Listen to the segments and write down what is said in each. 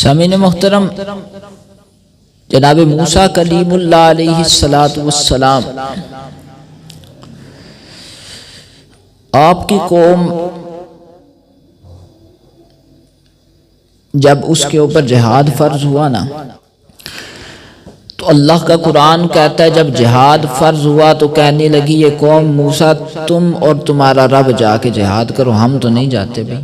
سامعین محترم، جناب موسیٰ کلیم اللہ علیہ السلام آپ کی قوم جب اس کے اوپر جہاد فرض ہوا نا، تو اللہ کا قرآن کہتا ہے جب جہاد فرض ہوا تو کہنے لگی یہ قوم موسیٰ تم اور تمہارا رب جا کے جہاد کرو، ہم تو نہیں جاتے بھائی،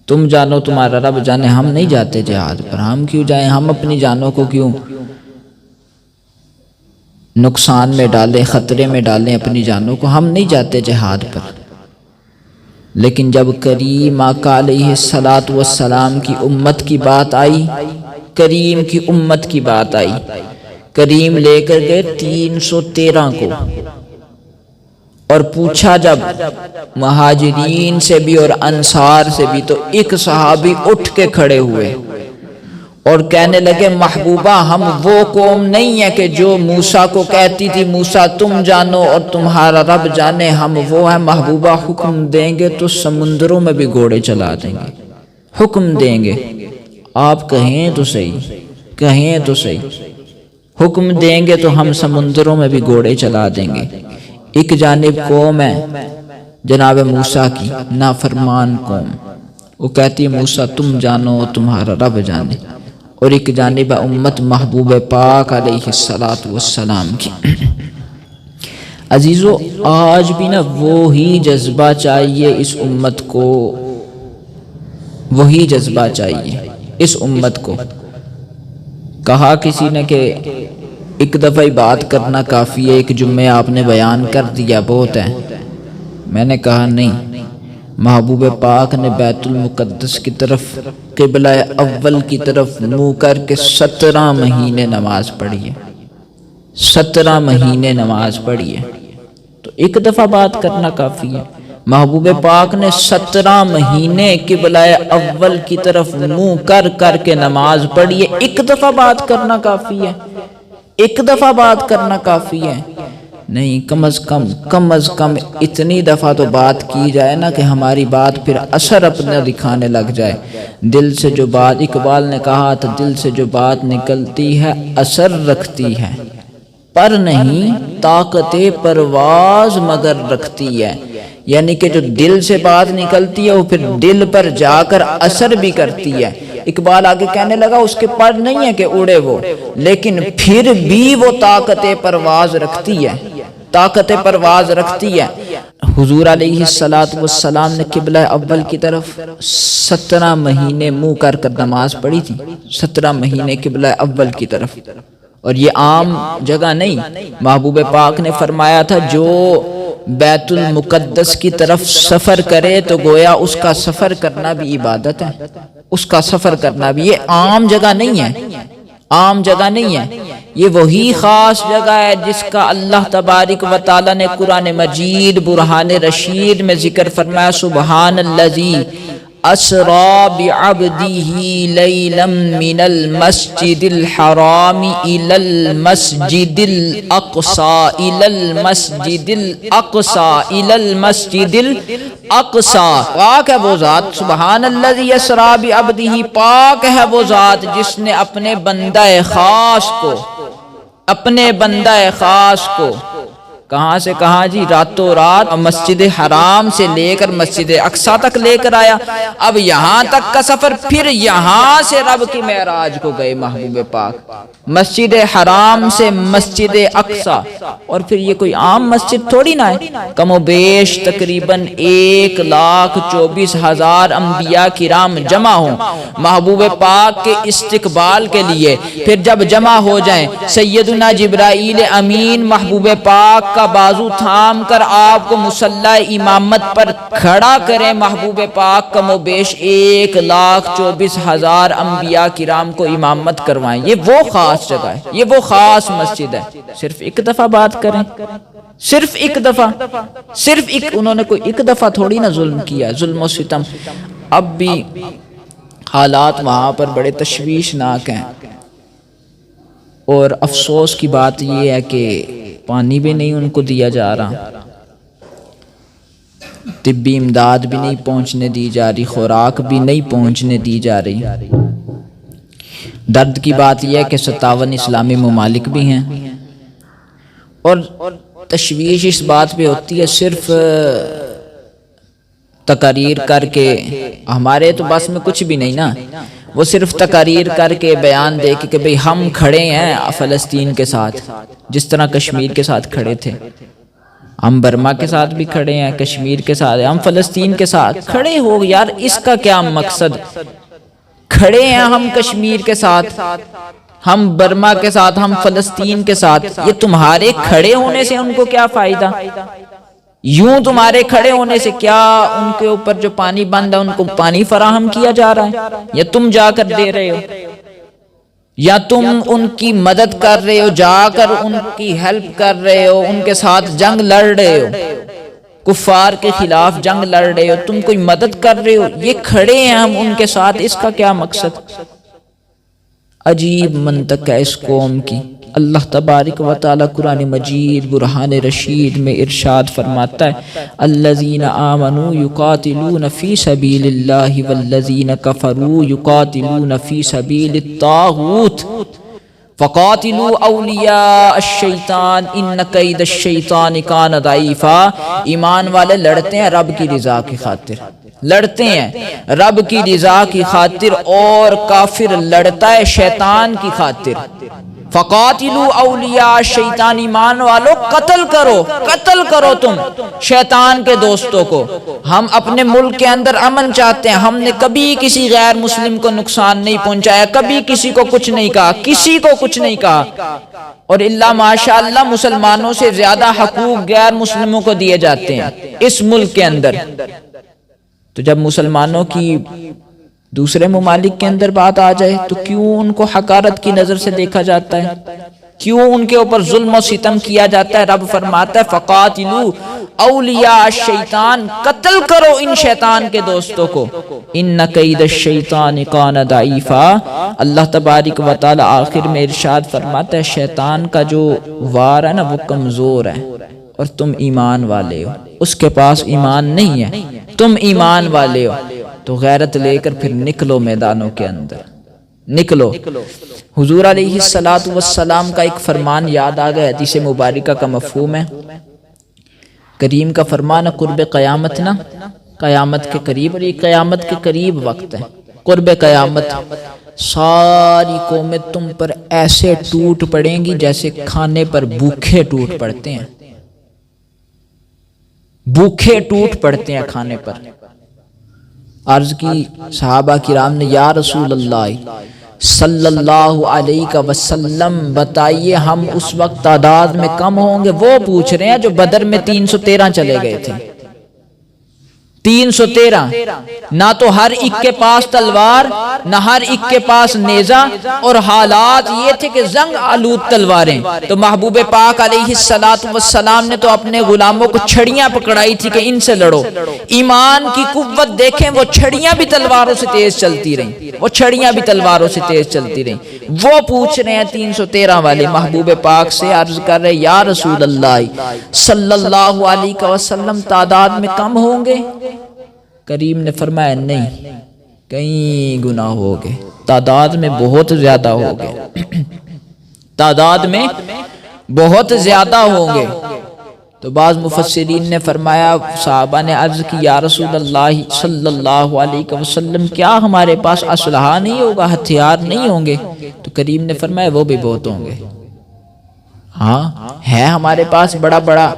تم جانو تمہارا رب جانے، ہم نہیں جاتے جہاد پر، ہم کیوں جائیں، ہم اپنی جانوں کو کیوں نقصان میں ڈالیں، خطرے میں ڈالیں اپنی جانوں کو، ہم نہیں جاتے جہاد پر۔ لیکن جب کریم آقا علیہ السلام کی امت کی بات آئی، کریم کی امت کی بات آئی، کریم لے کر گئے 313 کو، اور پوچھا جب مہاجرین سے بھی اور انصار سے بھی، تو ایک صحابی اٹھ کے کھڑے ہوئے اور کہنے لگے محبوبہ ہم وہ قوم نہیں ہے کہ جو موسیٰ کو کہتی تھی موسیٰ تم جانو اور تمہارا رب جانے، ہم وہ ہیں محبوبہ، حکم دیں گے تو سمندروں میں بھی گھوڑے چلا دیں گے، حکم دیں گے، آپ کہیں تو صحیح، کہیں تو صحیح، حکم دیں گے تو ہم سمندروں میں بھی گھوڑے چلا دیں گے۔ ایک جانب قوم ہے جناب موسیٰ کی نافرمان قوم، وہ کہتی ہے موسیٰ تم جانو تمہارا رب جانے، اور ایک جانب امت محبوب پاک علیہ السلام کی۔ عزیزو آج بھی نا وہی جذبہ چاہیے اس امت کو، وہی جذبہ چاہیے اس امت کو۔ کہا کسی نے کہ ایک دفعہ ہی بات کرنا کافی ہے، ایک جمعہ آپ نے بیان کر دیا بہت ہے، میں نے کہا نہیں، محبوب پاک نے بیت المقدس کی طرف قبلہ اول کی طرف منہ کر کے 17 مہینے نماز پڑھی ہے، 17 مہینے نماز پڑھی ہے، تو ایک دفعہ بات کرنا کافی ہے۔ محبوب پاک نے 17 مہینے قبلہ اول کی طرف منہ کر کر کے نماز پڑھی ہے، ایک دفعہ بات کرنا کافی ہے، ایک دفعہ بات کرنا کافی ہے؟ نہیں، کم از کم اتنی دفعہ تو بات کی جائے نا کہ ہماری بات پھر اثر اپنا دکھانے لگ جائے۔ دل سے جو بات، اقبال نے کہا تھا دل سے جو بات نکلتی ہے اثر رکھتی ہے، پر نہیں طاقت پرواز مگر رکھتی ہے، یعنی کہ جو دل سے بات نکلتی ہے وہ پھر دل پر جا کر اثر بھی کرتی ہے۔ اقبال آگے کہنے لگا اس کے پر نہیں ہے کہ اڑے وہ، لیکن پھر بھی وہ طاقت پرواز رکھتی ہے، طاقت پرواز رکھتی ہے۔ حضور علیہ السلام نے قبلہ اول کی طرف 17 مہینے منہ کر کر نماز پڑھی تھی، 17 مہینے قبلہ اول کی طرف، اور یہ عام جگہ نہیں۔ محبوب پاک نے فرمایا تھا جو بیت المقدس کی طرف سفر کرے تو گویا اس کا سفر کرنا بھی عبادت ہے، اس کا سفر کرنا بھی، یہ عام جگہ نہیں ہے، عام جگہ نہیں ہے، یہ وہی خاص جگہ ہے جس کا اللہ تبارک و تعالی نے قرآن مجید برہان رشید میں ذکر فرمایا، سبحان الذی اسری بعبدہ لیلا من المسجد الحرام الی المسجد الاقصی، الی المسجد الاقصی، الی المسجد الاقصی۔ پاک ہے وہ ذات، سبحان الذی اسری بعبدہ، پاک ہے وہ ذات جس نے اپنے بندہ خاص کو، اپنے بندہ خاص کو کہاں سے کہاں جی، راتوں رات مسجد حرام سے لے کر مسجد اقصی تک لے کر آیا۔ اب یہاں تک کا سفر، پھر یہاں سے رب کی معراج کو گئے محبوب پاک، مسجد حرام سے مسجد اقصی، اور پھر یہ کوئی عام مسجد تھوڑی نہ ہے، کم و بیش تقریباً 1,24,000 انبیاء کرام جمع ہوں محبوب پاک کے استقبال کے لیے۔ پھر جب جمع ہو جائیں، سیدنا جبرائیل امین محبوب پاک کا بازو تھام کر آپ کو مصلی امامت پر کھڑا کریں، محبوب پاک کم و بیش 1,24,000 انبیاء کرام کو امامت کروائیں۔ یہ وہ خاص جگہ ہے، یہ وہ خاص مسجد ہے۔ صرف ایک دفعہ بات کریں، صرف ایک دفعہ، صرف ایک، انہوں نے کوئی ایک دفعہ تھوڑی نہ ظلم کیا، ظلم و ستم۔ اب بھی حالات وہاں پر بڑے تشویشناک ہیں، اور افسوس کی بات یہ ہے کہ پانی بھی نہیں ان کو دیا جا رہا، طبی امداد بھی نہیں پہنچنے دی جا رہی، خوراک بھی نہیں پہنچنے دی جا رہی۔ درد کی بات یہ ہے کہ 57 اسلامی ممالک بھی ہیں، اور تشویش اس بات پہ ہوتی ہے صرف تقاریر کر کے، ہمارے تو بس میں کچھ بھی نہیں نا، وہ صرف تقاریر کر کے بیان دے کے کہ بھئی ہم کھڑے ہیں فلسطین کے ساتھ، جس طرح کشمیر کے ساتھ کھڑے تھے، ہم برما کے ساتھ بھی کھڑے ہیں، کشمیر کے ساتھ، ہم فلسطین کے ساتھ کھڑے ہو یار، اس کا کیا مقصد؟ کھڑے ہیں ہم کشمیر کے ساتھ، ہم برما کے ساتھ، ہم فلسطین کے ساتھ، یہ تمہارے کھڑے ہونے سے ان کو کیا فائدہ؟ یوں تمہارے کھڑے ہونے سے کیا ان کے اوپر جو پانی بند ہے ان کو پانی فراہم کیا جا رہا ہے، یا تم جا کر دے رہے ہو، یا تم ان کی مدد کر رہے ہو، جا کر ان کی ہیلپ کر رہے ہو، ان کے ساتھ جنگ لڑ رہے ہو، کفار کے خلاف جنگ لڑ رہے ہو، تم کوئی مدد کر رہے ہو، یہ کھڑے ہیں ہم ان کے ساتھ، اس کا کیا مقصد؟ عجیب منطق ہے اس قوم کی۔ اللہ تبارک و تعالی قرآن مجید برہان رشید میں ارشاد فرماتا ہے الذین آمنوا یقاتلون فی سبیل اللہ والذین کفروا یقاتلون فی سبیل الطاغوت فقاتلوا اولیاء الشیطان ان کید الشیطان کان ضعیفا۔ ایمان والے لڑتے ہیں رب کی رضا کی خاطر، لڑتے ہیں رب کی رضا کی خاطر، اور کافر لڑتا ہے شیطان کی خاطر۔ فقاتلوا اولیاء الشیطان، ایمان والو قتل کرو تم شیطان کے دوستوں کو۔ ہم اپنے ملک کے اندر امن چاہتے ہیں، ہم نے کبھی کسی غیر مسلم کو نقصان نہیں پہنچایا، کبھی کسی کو کچھ نہیں کہا، کسی کو کچھ نہیں کہا، اور اللہ ماشاءاللہ مسلمانوں سے زیادہ حقوق غیر مسلموں کو دیے جاتے ہیں اس ملک کے اندر۔ تو جب مسلمانوں کی دوسرے ممالک کے اندر بات آ جائے تو کیوں ان کو حقارت کی نظر سے دیکھا جاتا ہے؟ کیوں ان کے اوپر ظلم و ستم کیا جاتا ہے؟ رب فرماتا ہے فقاتلوا اولیاء الشیطان، قتل کرو ان شیطان کے دوستوں کو، ان کید الشیطان کان ضعیفا۔ اللہ تبارک و تعالی آخر میں ارشاد فرماتا ہے شیطان کا جو وار ہے نا وہ کمزور ہے، اور تم ایمان والے ہو، اس کے پاس ایمان نہیں ہے، تم ایمان والے ہو، تو غیرت لے کر پھر نکلو میدانوں کے اندر، نکلو۔ حضور علیہ السلام کا ایک فرمان یاد آ گیا، حدیث مبارکہ کا مفہوم ہے، کریم کا فرمان قرب قیامت نا، قیامت کے قریب، اور یہ قیامت کے قریب وقت ہے، قرب قیامت، ساری قومیں تم پر ایسے ٹوٹ پڑیں گی جیسے کھانے پر بھوکے ٹوٹ پڑتے ہیں، بھوکے ٹوٹ پڑتے ہیں کھانے پر۔ عرض کی صحابہ کرام نے یا رسول اللہ صلی اللہ علیہ وسلم بتائیے ہم اس وقت تعداد میں کم ہوں گے؟ وہ پوچھ رہے ہیں جو بدر میں 313 چلے گئے تھے، 313، نہ تو ہر ایک کے پاس تلوار، نہ ہر ایک کے پاس نیزہ، اور حالات یہ تھے کہ زنگ آلود تلواریں۔ تو محبوب پاک علیہ السلام نے تو اپنے غلاموں کو چھڑیاں پکڑائی تھی کہ ان سے لڑو۔ ایمان کی قوت دیکھیں، وہ چھڑیاں بھی تلواروں سے تیز چلتی رہیں، وہ چھڑیاں بھی تلواروں سے تیز چلتی رہیں۔ وہ پوچھ رہے ہیں 313 والے، محبوب پاک سے عرض کر رہے یا رسول اللہ صلی اللہ علیہ وسلم تعداد میں کم ہوں گے؟ کریم نے فرمایا نہیں، کئی گنا ہو گئے، تعداد میں بہت زیادہ ہو گئے، تعداد میں بہت زیادہ ہوں گے۔ تو بعض مفسرین نے فرمایا، صحابہ نے عرض کی یا رسول اللہ صلی اللہ علیہ وسلم کیا ہمارے پاس اسلحہ نہیں ہوگا، ہتھیار نہیں ہوں گے؟ تو کریم نے فرمایا وہ بھی بہت ہوں گے، ہاں ہے ہمارے پاس بڑا بڑا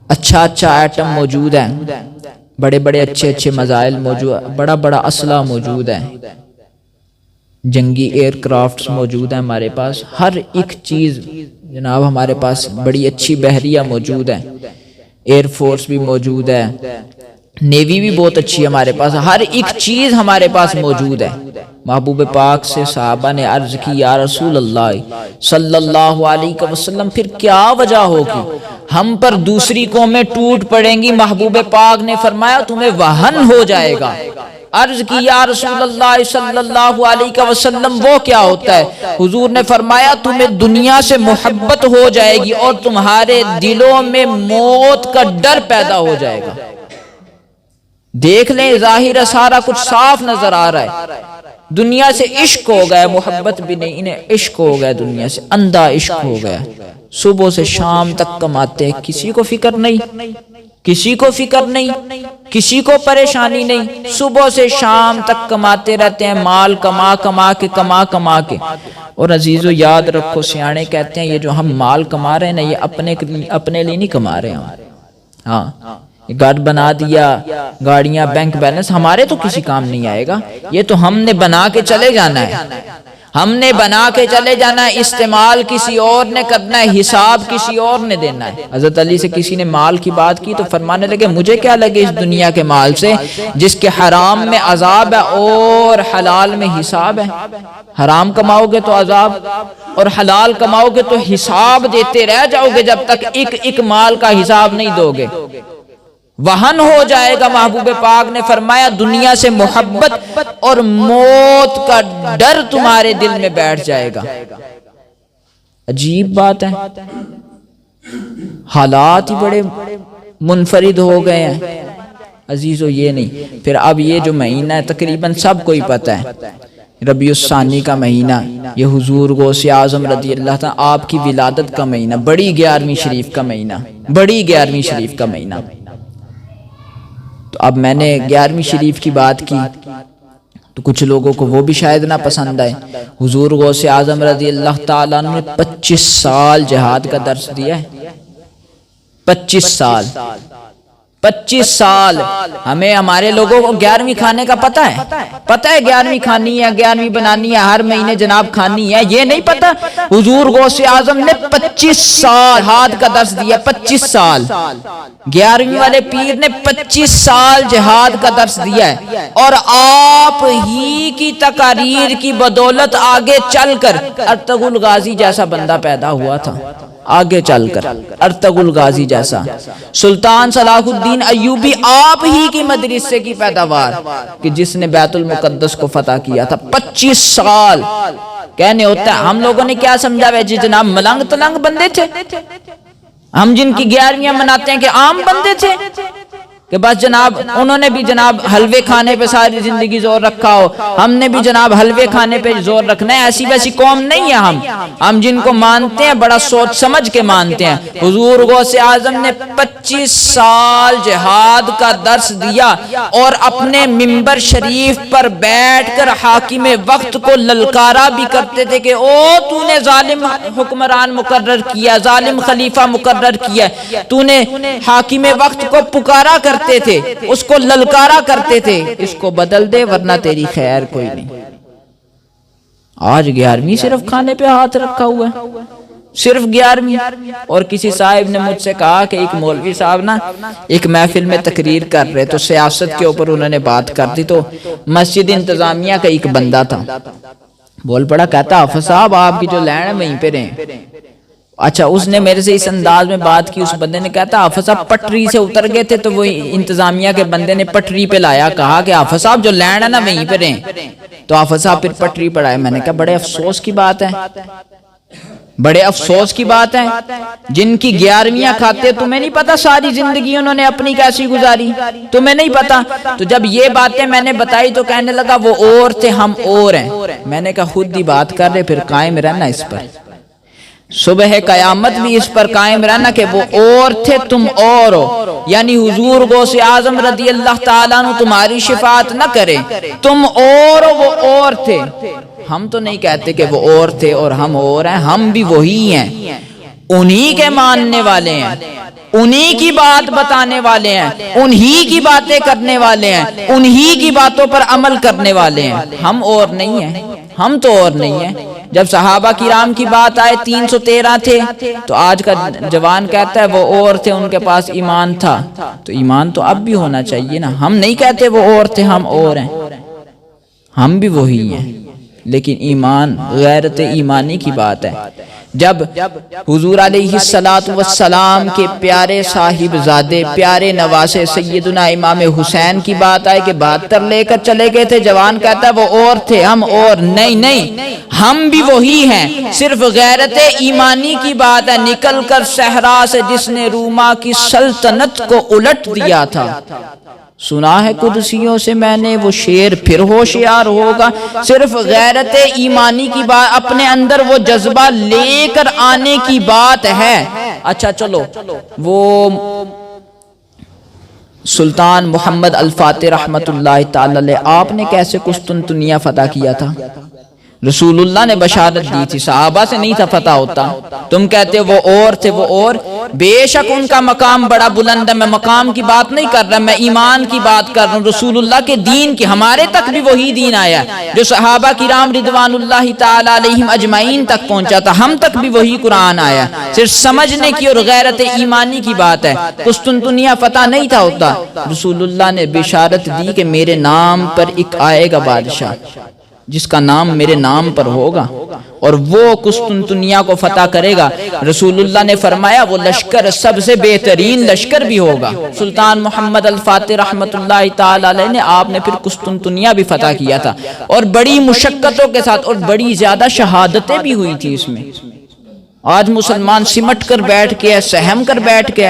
اچھا ایٹم موجود ہے، بڑے بڑے اچھے میزائل موجود، بڑا بڑا اسلحہ موجود ہے، جنگی ایئر کرافٹس موجود ہیں ہمارے پاس، ہر ایک چیز جناب ہمارے پاس بڑی اچھی بحریہ موجود ہے، ایئر فورس بھی موجود ہے، نیوی بھی بہت اچھی ہمارے پاس، ہر ایک چیز ہمارے پاس موجود ہے۔ محبوب پاک سے صحابہ نے عرض کی یا رسول اللہ صلی اللہ علیہ وسلم پھر کیا وجہ ہوگی ہم پر دوسری قومیں ٹوٹ پڑیں گی؟ محبوب پاک نے فرمایا تمہیں وہن ہو جائے گا۔ عرض کی یا رسول اللہ صلی اللہ علیہ وسلم وہ کیا ہوتا ہے؟ حضور نے فرمایا تمہیں دنیا سے محبت ہو جائے گی اور تمہارے دلوں میں موت کا ڈر پیدا ہو جائے گا۔ دیکھ لیں ظاہر سارا کچھ صاف نظر آ رہا ہے، دنیا سے عشق ہو گیا، محبت بھی نہیں، انہیں عشق ہو گیا دنیا سے، اندھا عشق ہو گیا۔ صبح سے شام تک کماتے ہیں، کسی کو فکر نہیں، کسی کو فکر نہیں، کسی کو پریشانی نہیں، صبح سے شام تک کماتے رہتے ہیں، مال کما کما کے۔ اور عزیزو یاد رکھو، سیانے کہتے ہیں یہ جو ہم مال کما رہے ہیں نا، یہ اپنے لیے نہیں کما رہے ہم۔ ہاں، گھر بنا دیا، گاڑیاں، بینک بیلنس، ہمارے تو کسی کام نہیں آئے گا، یہ تو ہم نے بنا کے چلے جانا ہے، ہم نے بنا کے چلے جانا ہے، استعمال کسی اور نے کرنا ہے، حساب کسی اور نے دینا ہے۔ حضرت علی سے کسی نے مال کی بات کی تو فرمانے لگے مجھے کیا لگے اس دنیا کے مال سے، جس کے حرام میں عذاب ہے اور حلال میں حساب ہے۔ حرام کماؤ گے تو عذاب، اور حلال کماؤ گے تو حساب دیتے رہ جاؤ گے جب تک ایک مال کا حساب نہیں دو گے، وہن ہو جائے گا۔ محبوب پاک نے فرمایا دنیا سے محبت اور موت کا ڈر تمہارے دل میں بیٹھ جائے گا۔ عجیب بات ہے، حالات ہی بڑے منفرد ہو گئے ہیں عزیزو۔ یہ نہیں، پھر اب یہ جو مہینہ ہے تقریباً سب کو ہی پتہ ہے، ربیع الثانی کا مہینہ، یہ حضور غوث اعظم رضی اللہ تعالیٰ آپ کی ولادت کا مہینہ، بڑی 11ویں شریف کا مہینہ، بڑی 11ویں شریف کا مہینہ۔ تو اب میں نے 11ویں شریف کی بات کی تو کچھ لوگوں کو وہ بھی شاید نہ پسند آئے۔ حضور غوث اعظم رضی اللہ تعالیٰ نے 25 سال جہاد کا درس دیا ہے، 25 سال، 25 سال۔ ہمیں ہمارے لوگوں کو 11ویں کھانے کا پتہ ہے، پتہ ہے 11ویں کھانی ہے، 11ویں بنانی ہے، ہر مہینے جناب کھانی ہے، یہ نہیں پتہ۔ حضور غوث اعظم نے 25 سال جہاد کا درس دیا، 25 سال۔ 11ویں والے پیر نے 25 سال جہاد کا درس دیا ہے، اور آپ ہی کی تقاریر کی بدولت آگے چل کر ارطغرل غازی جیسا بندہ پیدا ہوا تھا، آگے چل کر ارطغرل غازی جیسا۔ سلطان صلاح الدین ایوبی آپ ہی کی مدرسے کی پیداوار کہ جس نے بیت المقدس کو فتح کیا تھا۔ 25 سال کہنے ہوتا ہے، ہم لوگوں نے کیا سمجھا ہے جی جناب ملنگ تلنگ بندے تھے، ہم جن کی 11ویں مناتے ہیں کہ عام بندے تھے، کہ بس جناب انہوں نے بھی جناب حلوے کھانے پہ ساری زندگی زور رکھا ہو، ہم نے بھی جناب حلوے کھانے پہ زور رکھنا ہے۔ ایسی ویسی قوم نہیں ہے ہم جن کو مانتے ہیں بڑا سوچ سمجھ کے مانتے ہیں۔ حضور غوث اعظم نے 25 سال جہاد کا درس دیا، اور اپنے منبر شریف پر بیٹھ کر حاکم وقت کو للکارا بھی کرتے تھے کہ او تو نے ظالم حکمران مقرر کیا، ظالم خلیفہ مقرر کیا، تو نے حاکم وقت کو پکارا کرتے تھے، اس کو للکارا کرتے تھے، اس کو بدل دے ورنہ تیری خیر کوئی نہیں۔ آج 11ویں صرف کھانے پہ ہاتھ رکھا ہوا ہے، صرف 11ویں۔ اور کسی صاحب نے مجھ سے کہا کہ ایک مولوی صاحب نا ایک محفل میں تقریر کر رہے تو سیاست کے اوپر انہوں نے بات کر دی، تو مسجد انتظامیہ کا ایک بندہ تھا، بول پڑا، کہتا حافظ صاحب آپ کی جو لینڈ ہے وہیں پہ رہیں۔ اچھا، اس نے میرے سے اس انداز میں بات کی، اس بندے نے کہتا حافظ صاحب پٹری سے اتر گئے تھے تو وہ انتظامیہ کے بندے نے پٹری پہ لایا، کہا کہ حافظ صاحب جو لینڈ ہے نا وہیں پہ رہیں، تو حافظ صاحب پھر پٹری پر آئے۔ میں نے کہا بڑے افسوس کی بات ہے، بڑے افسوس کی بات ہے، جن کی 11ویں کھاتے تمہیں نہیں پتا ساری زندگی انہوں نے اپنی کیسی گزاری، تمہیں نہیں پتا۔ تو جب یہ باتیں میں نے بتائی تو کہنے لگا وہ اور تھے ہم اور ہیں۔ میں نے کہا خود ہی بات کر رہے، پھر قائم رہنا اس پر، صبح قیامت بھی اس پر قائم رہنا کہ وہ اور تھے تم اور ہو، یعنی حضور غوث اعظم رضی اللہ تعالیٰ عنہ تمہاری شفاعت نہ کرے، تم اور ہو وہ اور تھے۔ ہم تو نہیں کہتے کہ وہ اور تھے اور ہم اور ہیں، ہم بھی وہی ہیں، انہی کے ماننے والے ہیں، انہی کی بات بتانے والے ہیں، انہی کی باتیں کرنے والے ہیں، انہی کی باتوں پر عمل کرنے والے ہیں، ہم اور نہیں ہیں، ہم تو اور نہیں ہیں۔ جب صحابہ کرام کی بات آئے 313 تھے، تو آج کا جوان کہتا ہے وہ اور تھے، ان کے پاس ایمان تھا، تو ایمان تو اب بھی ہونا چاہیے نا۔ ہم نہیں کہتے وہ اور تھے ہم اور ہیں، ہم بھی وہی ہیں، لیکن ایمان غیرت ایمانی کی بات ہے۔ جب حضور علیہ السلام کے پیارے صاحب زادے پیارے نواسے سیدنا امام حسین کی بات آئے کہ 72 لے کر چلے گئے تھے، جوان کہتا ہے وہ اور تھے ہم اور نہیں، ہم بھی وہی ہیں، صرف غیرت ایمانی کی بات ہے۔ نکل کر صحرا سے جس نے روما کی سلطنت کو الٹ دیا تھا، سنا ہے قدسیوں سے میں نے وہ شعر پھر ہوشیار ہوگا. صرف غیرت ایمانی کی بات، اپنے اندر وہ جذبہ لے کر آنے کی بات ہے. اچھا چلو، وہ سلطان محمد الفاتح رحمت اللہ تعالی علیہ، آپ نے کیسے قسطنطنیہ فتح کیا تھا؟ رسول اللہ نے بشارت دی تھی، صحابہ سے نہیں تھا فتح ہوتا. تم کہتے وہ اور تھے، وہ اور بے شک ان کا مقام بڑا بلند ہے. میں مقام کی بات نہیں کر رہا، میں ایمان کی بات کر رہا ہوں. رسول اللہ کے دین کی، ہمارے تک بھی وہی دین آیا جو صحابہ کرام رضوان اللہ تعالی علیہم اجمعین تک پہنچا تھا. ہم تک بھی وہی قرآن آیا. صرف سمجھنے کی اور غیرت ایمانی کی بات ہے. قسطنطنیہ فتح نہیں تھا ہوتا. رسول اللہ نے بشارت دی کہ میرے نام پر ایک آئے گا بادشاہ جس کا نام میرے نام پر ہوگا اور وہ قسطنطنیہ کو فتح کرے گا. رسول اللہ نے فرمایا وہ لشکر سب سے بہترین لشکر بھی ہوگا. سلطان محمد الفاتح رحمت اللہ تعالی علیہ نے، آپ نے پھر قسطنطنیہ بھی فتح کیا تھا اور بڑی مشقتوں کے ساتھ، اور بڑی زیادہ شہادتیں بھی ہوئی تھی اس میں. آج مسلمان سمٹ کر بیٹھ کے، سہم کر بیٹھ کے،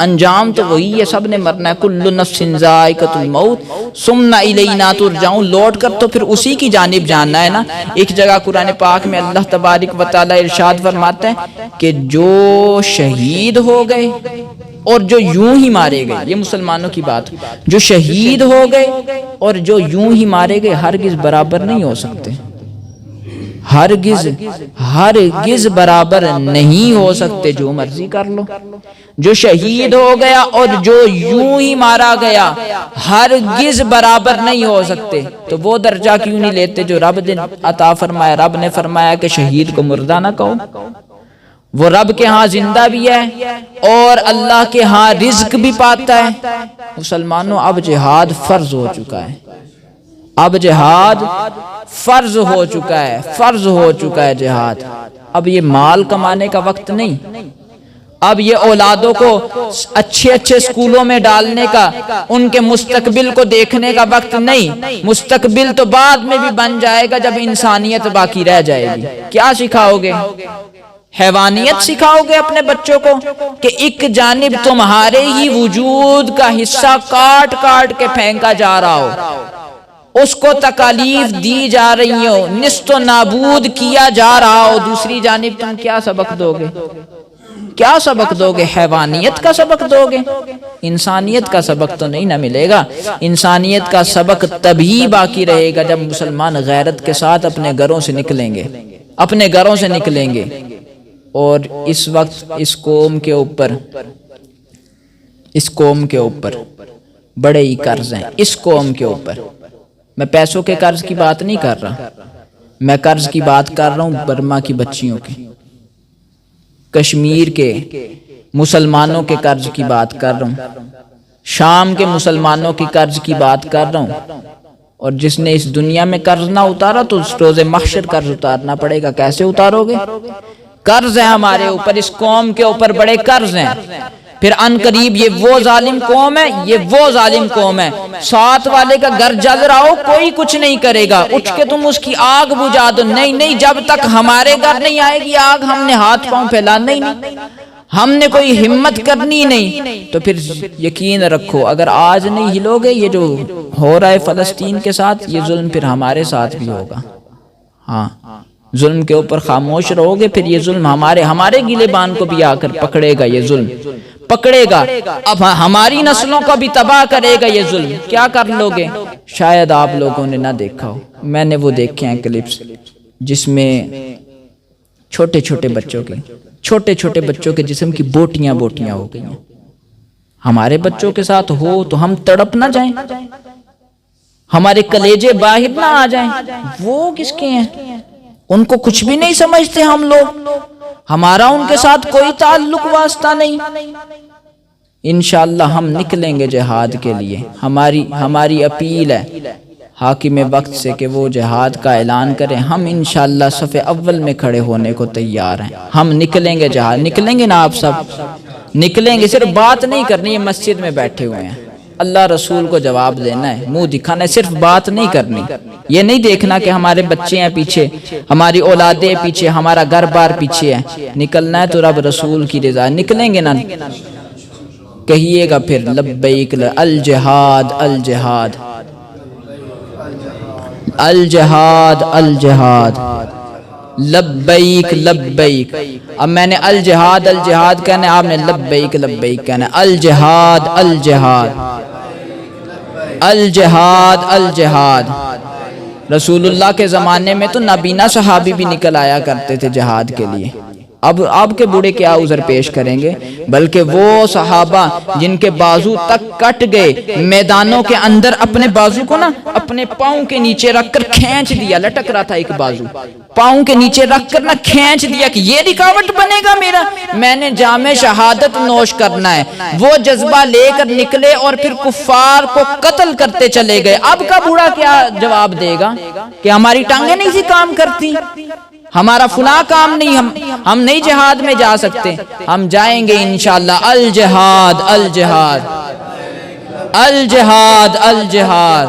انجام تو وہی ہے، سب نے مرنا ہے. کل نفس ذائقۃ الموت ثم الینا ترجعون. لوٹ کر تو پھر اسی کی جانب جاننا ہے نا. ایک جگہ قرآن پاک میں اللہ تبارک و تعالی ارشاد فرماتے ہیں کہ جو شہید ہو گئے اور جو یوں ہی مارے گئے، یہ مسلمانوں کی بات، جو شہید ہو گئے اور جو یوں ہی مارے گئے ہرگز برابر نہیں ہو سکتے. ہرگز برابر نہیں ہو سکتے. جو مرضی کر لو، جو شہید ہو گیا اور جو یوں ہی مارا گیا ہرگز برابر نہیں ہو سکتے. تو وہ درجہ کیوں نہیں لیتے جو رب نے عطا فرمایا؟ رب نے فرمایا کہ شہید کو مردہ نہ کہو. وہ رب کے ہاں زندہ بھی ہے اور اللہ کے ہاں رزق بھی پاتا ہے. مسلمانوں، اب جہاد فرض ہو چکا ہے. اب جہاد فرض ہو چکا ہے، فرض ہو چکا ہے جہاد. اب یہ مال کمانے کا وقت نہیں، اب یہ اولادوں کو اچھے اچھے سکولوں میں ڈالنے کا، ان کے مستقبل کو دیکھنے کا وقت نہیں. مستقبل تو بعد میں بھی بن جائے گا جب انسانیت باقی رہ جائے گی. کیا سکھاؤ گے؟ حیوانیت سکھاؤ گے اپنے بچوں کو کہ ایک جانب تمہارے ہی وجود کا حصہ کاٹ کاٹ کے پھینکا جا رہا ہو، اس کو تکالیف دی جا رہی ہو، نیست و نابود کیا جا رہا ہو، دوسری جانب تم کیا سبق دو گے؟ کیا سبق دو گے؟ حیوانیت کا سبق دو گے؟ انسانیت کا سبق تو نہیں نہ ملے گا. انسانیت کا سبق تبھی باقی رہے گا جب مسلمان غیرت کے ساتھ اپنے گھروں سے نکلیں گے، اپنے گھروں سے نکلیں گے. اور اس وقت اس قوم کے اوپر بڑے ہی قرض ہیں. اس قوم کے اوپر میں پیسوں کے قرض کی بات نہیں کر رہا، میں قرض کی بات کر رہا ہوں برما کی بچیوں کے، کشمیر کے مسلمانوں کے قرض کی بات کر رہا ہوں، شام کے مسلمانوں کی قرض کی بات کر رہا ہوں. اور جس نے اس دنیا میں قرض نہ اتارا تو اس روز محشر قرض اتارنا پڑے گا. کیسے اتارو گے؟ قرض ہے ہمارے اوپر، اس قوم کے اوپر بڑے قرض ہیں. پھر ان قریب یہ وہ ظالم قوم ہے، یہ وہ ظالم قوم ہے. ساتھ والے کا گھر جل رہا ہو کوئی کچھ نہیں کرے گا، اٹھ کے تم اس کی آگ بجھا دو. نہیں نہیں، جب تک ہمارے گھر نہیں آئے گی آگ ہم نے ہاتھ پاؤں پھیلانا ہی نہیں، ہم نے کوئی ہمت کرنی نہیں. تو پھر یقین رکھو اگر آج نہیں ہلو گے، یہ جو ہو رہا ہے فلسطین کے ساتھ، یہ ظلم پھر ہمارے ساتھ بھی ہوگا. ہاں، ظلم کے اوپر خاموش رہو گے پھر یہ ظلم ہمارے گلے بان کو بھی آ کر پکڑے گا. یہ ظلم پکڑے گا، اب ہماری نسلوں کو بھی تباہ کرے گا یہ ظلم. کیا کر لو گے؟ شاید آپ لوگوں نے نہ دیکھا ہو، میں نے وہ دیکھے ہیں کلپس جس میں چھوٹے چھوٹے بچوں کے جسم کی بوٹیاں ہو گئی ہیں. ہمارے بچوں کے ساتھ ہو تو ہم تڑپ نہ جائیں، ہمارے کلیجے باہر نہ آ جائیں. وہ کس کے ہیں؟ ان کو کچھ بھی نہیں سمجھتے ہم لوگ، ہمارا ان کے ساتھ کوئی تعلق واسطہ نہیں. انشاءاللہ ہم نکلیں گے جہاد کے لیے. ہماری اپیل ہے حاکم وقت سے کہ وہ جہاد کا اعلان کریں. ہم انشاءاللہ صف اول میں کھڑے ہونے کو تیار ہیں. ہم نکلیں گے جہاد. نکلیں گے نا؟ آپ سب نکلیں گے. صرف بات نہیں کرنی ہے، مسجد میں بیٹھے ہوئے ہیں، اللہ رسول کو جواب دینا ہے، منہ دکھانا ہے، صرف بات نہیں کرنی. یہ نہیں دیکھنا کہ ہمارے بچے ہیں پیچھے، ہماری اولادیں پیچھے، ہمارا گھر بار پیچھے ہے. نکلنا ہے تو رب رسول کی رضا. نکلیں گے نا؟ کہیے گا پھر لبیک الجہاد الجہاد الجہاد الجہاد لبیک لبیک. اب میں نے الجہاد الجہاد کہنا ہے، آپ نے لبیک لبیک کہنا ہے. الجہاد الجہاد الجہاد الجہاد. رسول اللہ کے زمانے میں تو نابینا صحابی بھی نکل آیا کرتے تھے جہاد کے لیے. اب آپ کے بوڑھے کیا عذر پیش کریں گے، بلکہ وہ صحابہ جن کے بازو تک کٹ گئے، میدانوں کے اندر اپنے بازو کو نا اپنے پاؤں کے نیچے رکھ کر کھینچ دیا، لٹک رہا تھا ایک بازو، پاؤں کے نیچے رکھ کر نا کھینچ دیا کہ یہ رکاوٹ بنے گا میرا، میں نے جام شہادت نوش کرنا ہے. وہ جذبہ لے کر نکلے اور پھر کفار کو قتل کرتے چلے گئے. اب کا بوڑھا کیا جواب دے گا کہ ہماری ٹانگیں نہیں سی کام کرتی، ہمارا فلاں کام نہیں، ہم نہیں جہاد میں جا سکتے. ہم جائیں گے انشاءاللہ. الجہاد الجہاد الجہاد الجہاد.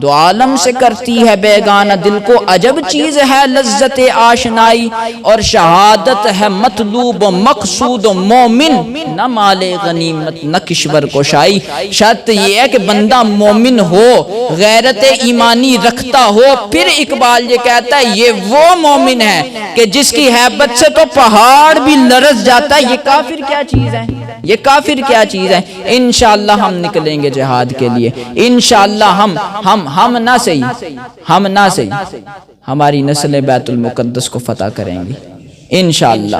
دو عالم سے کرتی ہے بیگانہ دل کو، عجب چیز ہے لذت آشنائی. اور شہادت ہے مطلوب و مقصود و مومن، نہ مال غنیمت نہ کشور کشائی. شرط یہ ہے کہ بندہ مومن ہو، غیرت ایمانی رکھتا ہو. پھر اقبال یہ کہتا ہے یہ وہ مومن ہے کہ جس کی ہیبت سے تو پہاڑ بھی لرز جاتا ہے. یہ کافر کیا چیز ہے، یہ کافر کیا چیز ہے. انشاءاللہ ہم نکلیں گے جہاد کے لیے. انشاءاللہ ہم نہ صحیح ہماری نسلیں بیت المقدس کو فتح کریں گی. انشاءاللہ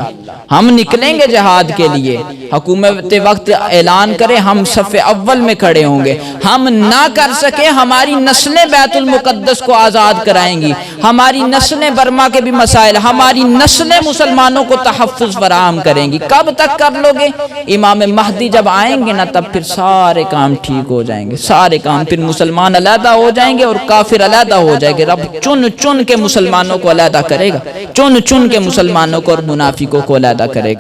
ہم نکلیں گے جہاد کے لیے. حکومت وقت اعلان کرے ہم صف اول میں کھڑے ہوں گے. ہم نہ کر سکے ہماری نسلیں بیت المقدس کو آزاد کرائیں گی. ہماری نسلیں برما کے بھی مسائل، ہماری نسلیں مسلمانوں کو تحفظ فراہم کریں گی. کب تک کر لو گے؟ امام مہدی جب آئیں گے نا تب پھر سارے کام ٹھیک ہو جائیں گے. سارے کام پھر مسلمان علیحدہ ہو جائیں گے اور کافر علیحدہ ہو جائیں گے. رب چن چن کے مسلمانوں کو علیحدہ کرے گا، چن چن کے مسلمانوں کو اور منافقوں کو علیحدہ کرے گا.